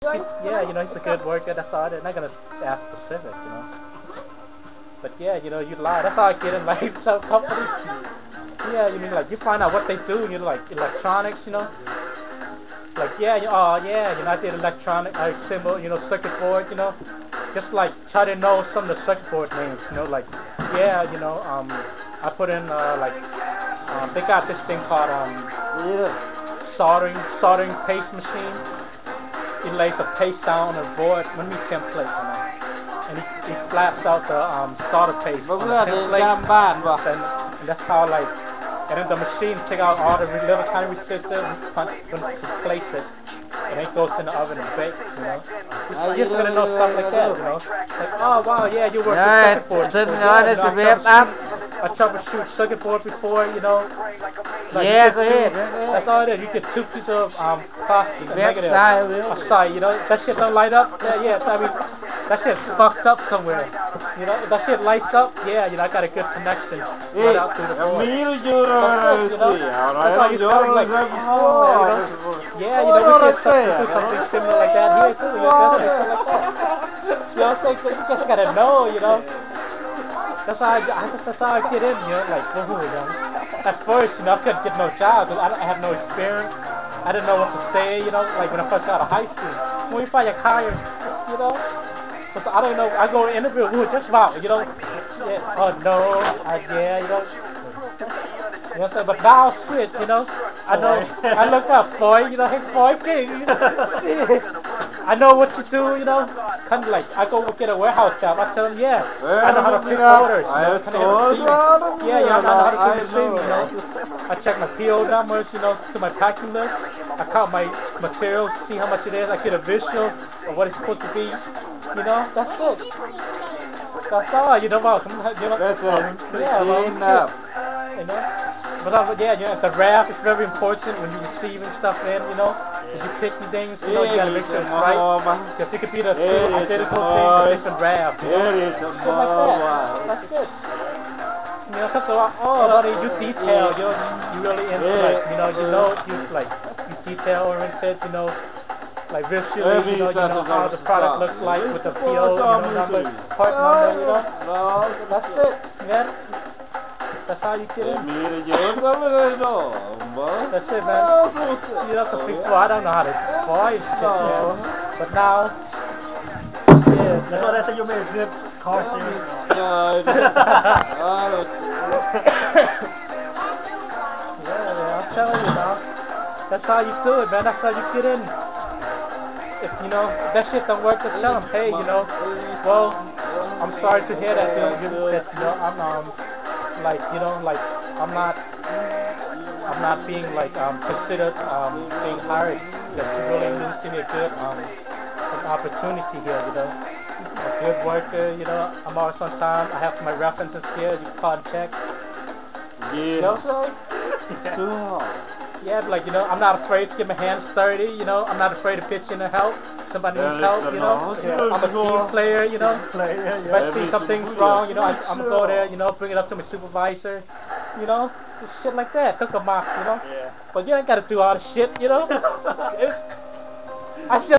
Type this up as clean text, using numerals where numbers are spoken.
Yeah, he's a good worker. That's all. They're not gonna ask specific, But yeah, you lie. That's how I get in like some company. Yeah, you mean like you find out what they do, like electronics, Like I did electronic, like symbol, circuit board, just like try to know some of the circuit board names, like I put in they got this thing called soldering paste machine. He lays a paste down on a board, let me template, and he flats out the solder paste on the template, and that's how and then the machine take out all the little tiny resistors and place it, and it goes in the oven and bake, You're just gonna know stuff like that, Like, oh wow, yeah, you work with circuit board before. I troubleshoot circuit board before, Like that's all it is. You get 2 pieces of plastic, negative, a side, That shit don't light up. Yeah, I mean, that shit's fucked up somewhere. That shit lights up. Yeah, I got a good connection right out through the board. That's how you tell me, like, yeah, you can do something similar like that here too. That's it, like that. You know what I'm saying? You just gotta know, That's how I get in, like, At first, I couldn't get no job because I had no experience. I didn't know what to say, like when I first got out of high school. When you find your hired, because I don't know. I go to interview, just about, yeah, oh no, yeah, You know what I'm saying? But now, shit, I know, I look up Floyd, hey, Floyd King, shit. I know what you do, kind of like, I go get a warehouse job, I tell them, yeah, I know how to pick orders, I know how to do receiving, I check my PO numbers, to my packing list, I count my materials, see how much it is, I get a visual of what it's supposed to be, that's it. That's all, about, But the wrap is very important when you're receiving stuff in, If you pick things, you gotta make sure it's right. Because it could be the two identical things with different wrap, Shit like that. That's it. Because buddy, you detail, you really into you detail oriented, like visually, you know how the product looks like with the PO, number, part number, That's it, man. That's how you get in. That's it, man. Because before I don't know how to voice shit, But now, that's why they say you made a good car series. I'm telling you, now. That's how you do it, man. That's how you get in. If that shit don't work, just tell them, hey, well, I'm sorry to hear that, I'm not being considered being hired because you really means to me a good an opportunity here, a good worker, I'm always on time. I have my references here. You can call and check. You know what I'm saying? Yeah, but I'm not afraid to get my hands dirty, I'm not afraid to pitch in to help. Somebody needs help, I'm a team player, If I see something's wrong, I'm gonna go there, bring it up to my supervisor, just shit like that, cook 'em up, But you ain't gotta do all the shit, I still